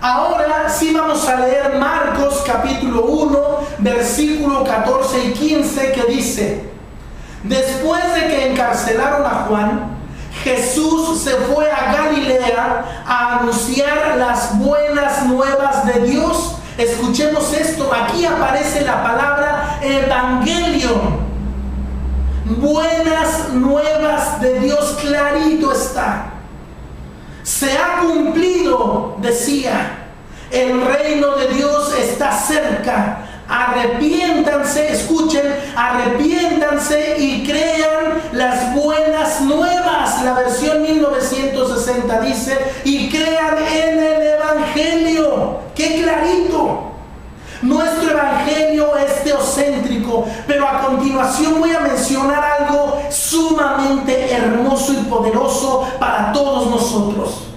Ahora sí vamos a leer Marcos capítulo 1, versículo 14 y 15, que dice: después de que encarcelaron a Juan, Jesús se fue a Galilea a anunciar las buenas nuevas de Dios. Escuchemos esto, aquí aparece la palabra evangelio. Buenas nuevas de Dios, clarito está. Se ha cumplido, decía, el reino de Dios está cerca. Arrepiéntanse, escuchen, arrepiéntanse y crean las buenas nuevas. La versión 1960 dice: y crean en el evangelio. ¡Qué clarito! Nuestro evangelio es teocéntrico, pero a continuación voy a mencionar algo sumamente hermoso y poderoso para todos nosotros.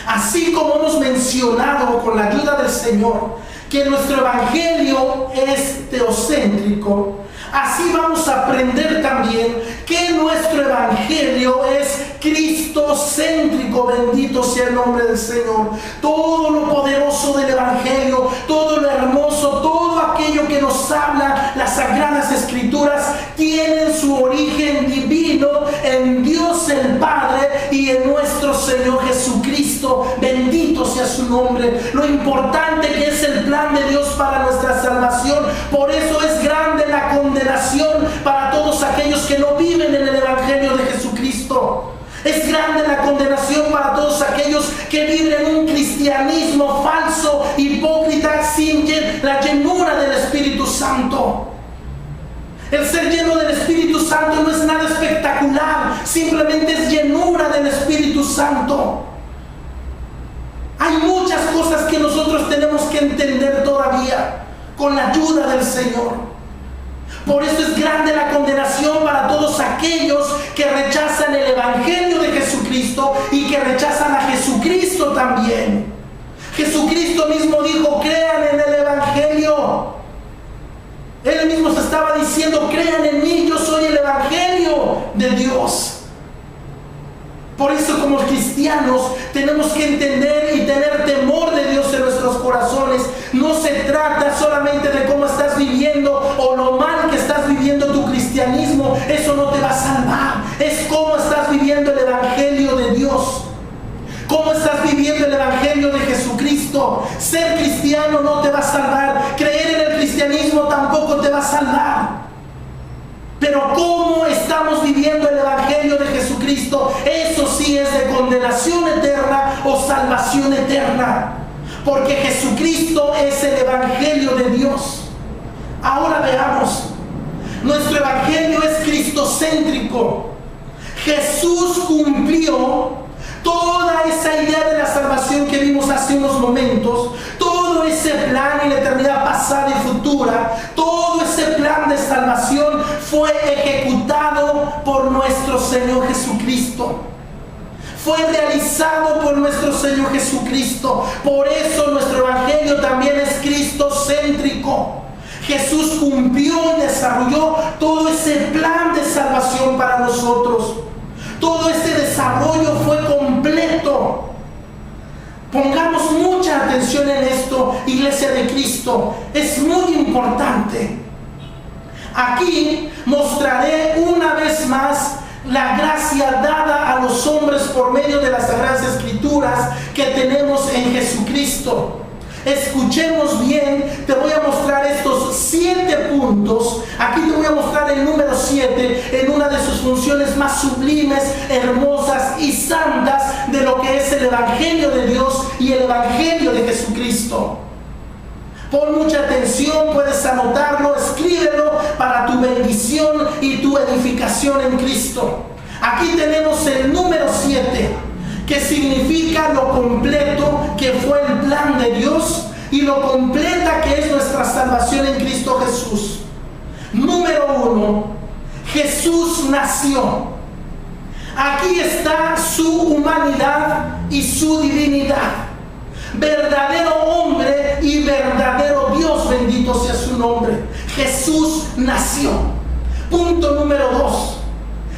Así como hemos mencionado con la ayuda del Señor que nuestro evangelio es teocéntrico, así vamos a aprender también que nuestro evangelio es cristocéntrico. Bendito sea el nombre del Señor. Todo lo poderoso del evangelio, todo lo hermoso, todo aquello que nos habla las sagradas escrituras, tienen su origen divino en Dios el Padre y en nuestro Señor Jesucristo. Bendito sea su nombre. Lo importante que es el plan de Dios para nuestra salvación. Por eso es grande la condenación para todos aquellos que no viven en el evangelio de Jesucristo. Es grande la condenación para todos aquellos que viven en un cristianismo falso, hipócrita, sin la llenura del Espíritu Santo. El ser lleno del Espíritu Santo no es nada espectacular, simplemente es llenura del Espíritu Santo. Hay muchas cosas que nosotros tenemos que entender todavía con la ayuda del Señor. Por eso es grande la condenación para todos aquellos que rechazan el evangelio de Jesucristo y que rechazan a Jesucristo también. Jesucristo mismo dijo: crean en el evangelio. Él mismo se estaba diciendo: crean en mí, yo soy el evangelio de Dios. Por eso, como cristianos, tenemos que entender y tener temor de Dios en nuestros corazones. No se trata solamente de cómo estás viviendo o lo mal que estás viviendo tu cristianismo. Eso no te va a salvar. Es cómo estás viviendo el evangelio de Dios. ¿Cómo estás viviendo el evangelio de Jesucristo? Ser cristiano no te va a salvar. Creer en el cristianismo tampoco te va a salvar. Pero ¿cómo estamos viviendo el evangelio de Jesucristo? Eso sí es de condenación eterna o salvación eterna. Porque Jesucristo es el evangelio de Dios. Ahora veamos. Nuestro evangelio es cristocéntrico. Jesús cumplió toda esa idea de la salvación que vimos hace unos momentos, todo ese plan en la eternidad pasada y futura, todo ese plan de salvación fue ejecutado por nuestro Señor Jesucristo. Fue realizado por nuestro Señor Jesucristo. Por eso nuestro evangelio también es cristocéntrico. Jesús cumplió y desarrolló todo ese plan de salvación para nosotros. Todo ese desarrollo fue completo. Pongamos mucha atención en esto, Iglesia de Cristo. Es muy importante. Aquí mostraré una vez más la gracia dada a los hombres por medio de las Sagradas Escrituras que tenemos en Jesucristo. Escuchemos bien, te voy a mostrar estos 7 puntos. Aquí te voy a mostrar el número 7 en una de sus funciones más sublimes, hermosas y santas de lo que es el evangelio de Dios y el evangelio de Jesucristo. Pon mucha atención, puedes anotarlo, escríbelo para tu bendición y tu edificación en Cristo. Aquí tenemos el número 7, que significa lo completo que fue el plan de Dios y lo completa que es nuestra salvación en Cristo Jesús. Número 1, Jesús nació. Aquí está su humanidad y su divinidad. Verdadero hombre y verdadero Dios, bendito sea su nombre. Jesús nació. Punto número 2,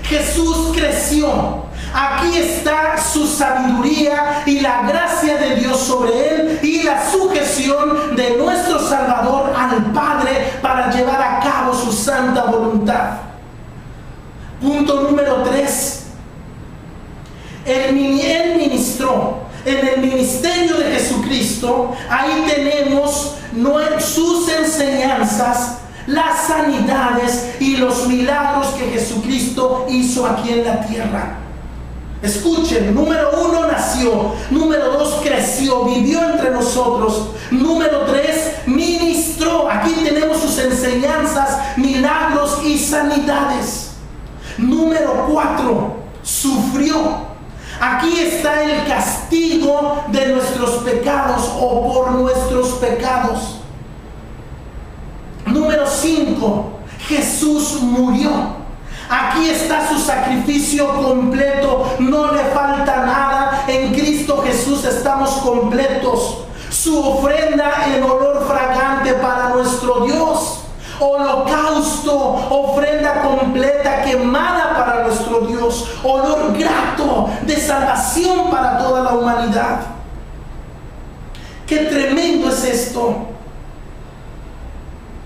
Jesús creció. Aquí está su sabiduría y la gracia de Dios sobre él y la sujeción de nuestro Salvador al Padre para llevar a cabo su santa voluntad. Punto número 3. Él ministró en el ministerio de Jesucristo. Ahí tenemos sus enseñanzas, las sanidades y los milagros que Jesucristo hizo aquí en la tierra. Escuchen, número 1 nació, número 2 creció, vivió entre nosotros, número 3 ministró. Aquí tenemos sus enseñanzas, milagros y sanidades. Número 4 sufrió. Aquí está el castigo de nuestros pecados o por nuestros pecados. Número 5, Jesús murió. Aquí está su sacrificio completo, no le falta nada. En Cristo Jesús estamos completos. Su ofrenda en olor fragante para nuestro Dios. Holocausto, ofrenda completa quemada para nuestro Dios. Olor grato de salvación para toda la humanidad. ¡Qué tremendo es esto!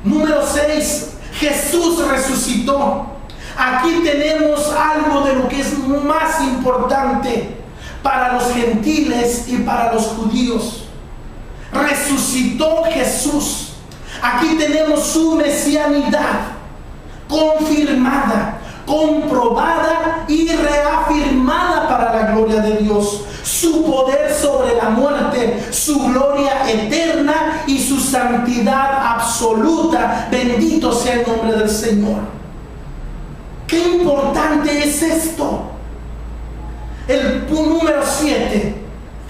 Número 6, Jesús resucitó. Aquí tenemos algo de lo que es más importante para los gentiles y para los judíos. Resucitó Jesús. Aquí tenemos su mesianidad confirmada, comprobada y reafirmada para la gloria de Dios. Su poder sobre la muerte, su gloria eterna y su santidad absoluta. Bendito sea el nombre del Señor. Qué importante es esto. El número 7,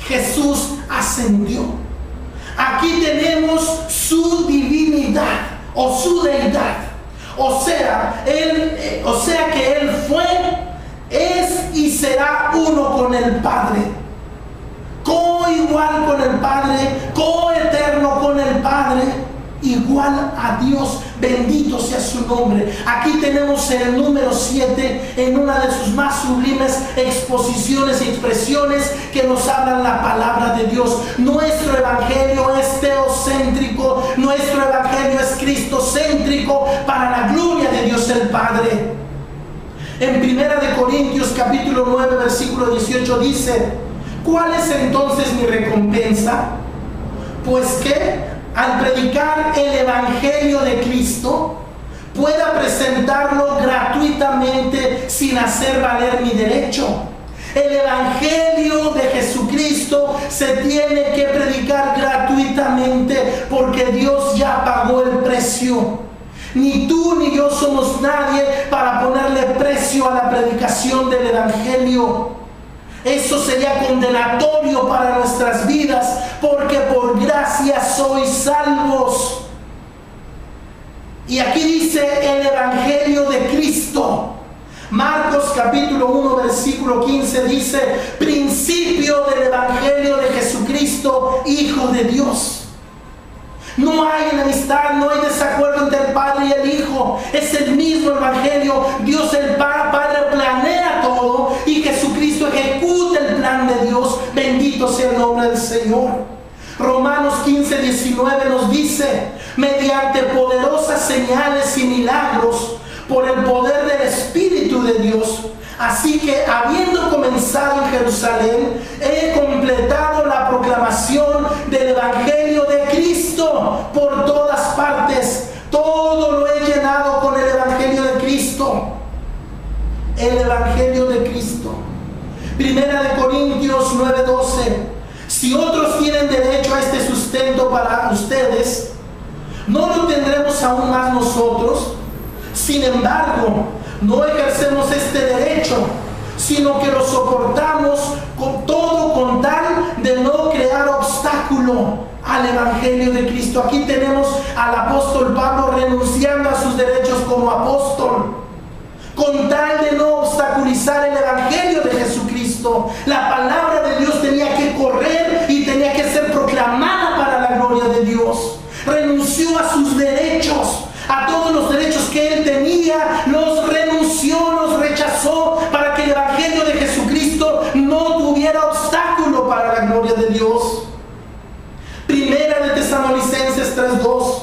Jesús ascendió. Aquí tenemos su divinidad o su deidad. O sea que Él fue, es y será uno con el Padre. Coigual con el Padre, coeterno con el Padre, igual a Dios. Bendito sea su nombre. Aquí tenemos el número 7 en una de sus más sublimes exposiciones y expresiones que nos hablan la palabra de Dios. Nuestro evangelio es teocéntrico, nuestro evangelio es cristocéntrico para la gloria de Dios el Padre. En 1 Corintios capítulo 9 versículo 18 dice: ¿cuál es entonces mi recompensa? Pues que al predicar el evangelio de Cristo pueda presentarlo gratuitamente sin hacer valer mi derecho. El evangelio de Jesucristo se tiene que predicar gratuitamente porque Dios ya pagó el precio. Ni tú ni yo somos nadie para ponerle precio a la predicación del evangelio. Eso sería condenatorio para nuestras vidas, porque por gracia sois salvos. Y aquí dice el evangelio de Cristo. Marcos capítulo 1 versículo 15 dice: principio del evangelio de Jesucristo, Hijo de Dios. No hay enemistad, no hay desacuerdo entre el Padre y el Hijo. Es el mismo evangelio. Dios el Padre planea todo y Jesucristo ejecuta el plan de Dios. Bendito sea el nombre del Señor. Romanos 15:19 nos dice: mediante poderosas señales y milagros por el poder del Espíritu de Dios. Así que, habiendo comenzado en Jerusalén, he completado la proclamación del evangelio de Cristo por todas partes. Todo lo he llenado con el evangelio de Cristo. El evangelio de Cristo. 1 Corintios 9:12. Si otros tienen derecho a este sustento para ustedes, ¿no lo tendremos aún más nosotros? Sin embargo, no ejercemos este derecho, sino que lo soportamos con todo, con tal de no crear obstáculo al evangelio de Cristo. Aquí tenemos al apóstol Pablo renunciando a sus derechos como apóstol, con tal de no obstaculizar el evangelio de Jesucristo. La palabra de Dios tenía que correr y tenía que ser proclamada para la gloria de Dios. Renunció a sus derechos, a todos los derechos que él tenía, los renunció, los rechazó para que el evangelio de Jesucristo Dios. Primera de Tesalonicenses 3:2.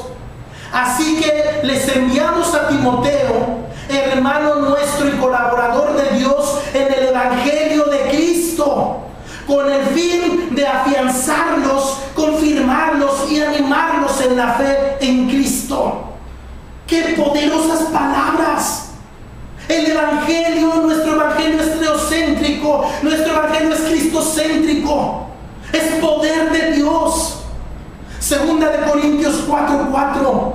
Así que les enviamos a Timoteo, hermano nuestro y colaborador de Dios en el Evangelio de Cristo, con el fin de afianzarlos, confirmarlos y animarlos en la fe en Cristo. ¡Qué poderosas palabras! El Evangelio, nuestro Evangelio es teocéntrico, nuestro Evangelio es cristocéntrico, es poder de Dios. Segunda de Corintios 4:4.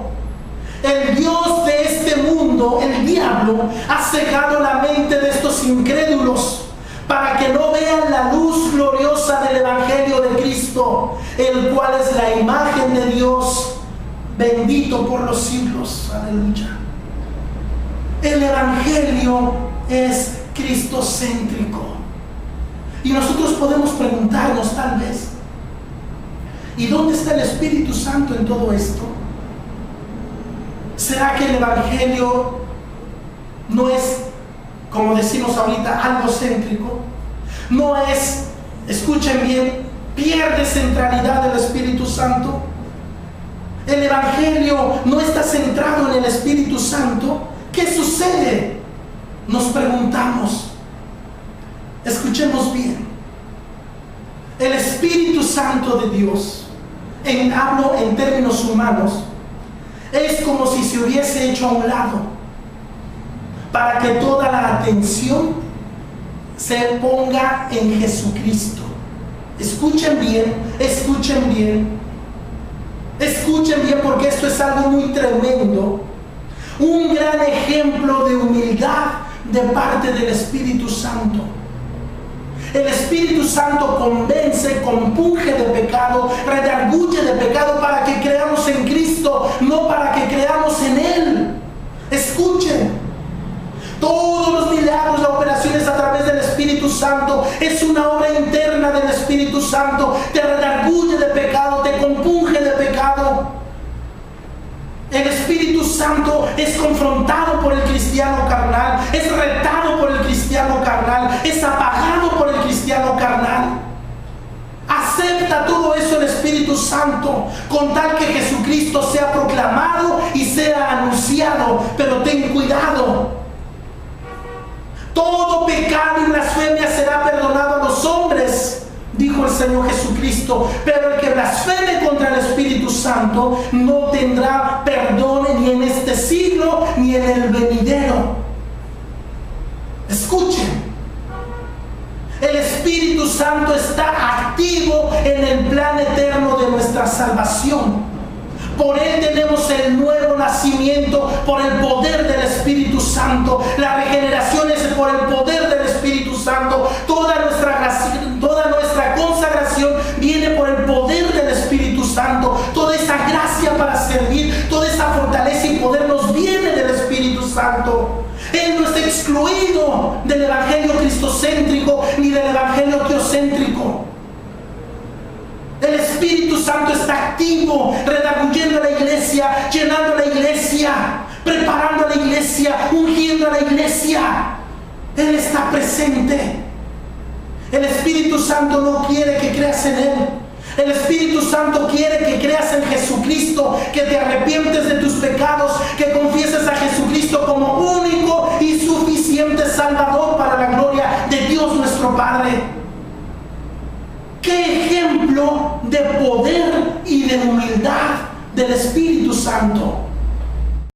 El Dios de este mundo, el diablo, ha cegado la mente de estos incrédulos para que no vean la luz gloriosa del Evangelio de Cristo, el cual es la imagen de Dios, bendito por los siglos. Aleluya. El Evangelio es cristocéntrico. Y nosotros podemos preguntarnos tal vez, ¿y dónde está el Espíritu Santo en todo esto? ¿Será que el Evangelio no es, como decimos ahorita, algo céntrico? No es, escuchen bien, pierde centralidad del Espíritu Santo. El Evangelio no está centrado en el Espíritu Santo. ¿Qué sucede? Nos preguntamos. Escuchemos bien. El Espíritu Santo de Dios, hablo en términos humanos, es como si se hubiese hecho a un lado para que toda la atención se ponga en Jesucristo. Escuchen bien, escuchen bien, escuchen bien, porque esto es algo muy tremendo. Un gran ejemplo de humildad de parte del Espíritu Santo. El Espíritu Santo convence, compunge de pecado, redarguye de pecado para que creamos en Cristo, no para que creamos en Él. Escuchen, todos los milagros, las operaciones a través del Espíritu Santo es una obra interna del Espíritu Santo. Te redarguye de pecado, te compunge de pecado. El Espíritu Santo es confrontado por el cristiano carnal, es retado por el cristiano carnal, es apagado por el cristiano carnal. Acepta todo eso el Espíritu Santo, con tal que Jesucristo sea proclamado y sea anunciado. Pero ten cuidado. Todo pecado y blasfemia será perdonado a los hombres, dijo el Señor Jesucristo, pero el que blasfeme contra el Espíritu Santo no tendrá perdón ni en este siglo ni en el venidero. Escuchen, el Espíritu Santo está activo en el plan eterno de nuestra salvación. Por Él tenemos el nuevo nacimiento por el poder del Espíritu Santo. La regeneración es por el poder del Espíritu Santo. Toda nuestra consagración viene por el poder del Espíritu Santo. Toda esa gracia para servir, toda esa fortaleza y poder nos viene del Espíritu Santo. Él no está excluido del Evangelio cristocéntrico ni del Evangelio teocéntrico. El Espíritu Santo está activo, redarguyendo a la iglesia, llenando a la iglesia, preparando a la iglesia, ungiendo a la iglesia. Él está presente. El Espíritu Santo no quiere que creas en Él. El Espíritu Santo quiere que creas en Jesucristo, que te arrepientes de tus pecados, que confieses a Jesucristo como único y suficiente Salvador para la gloria de Dios nuestro Padre. ¡Qué ejemplo de poder y de humildad del Espíritu Santo!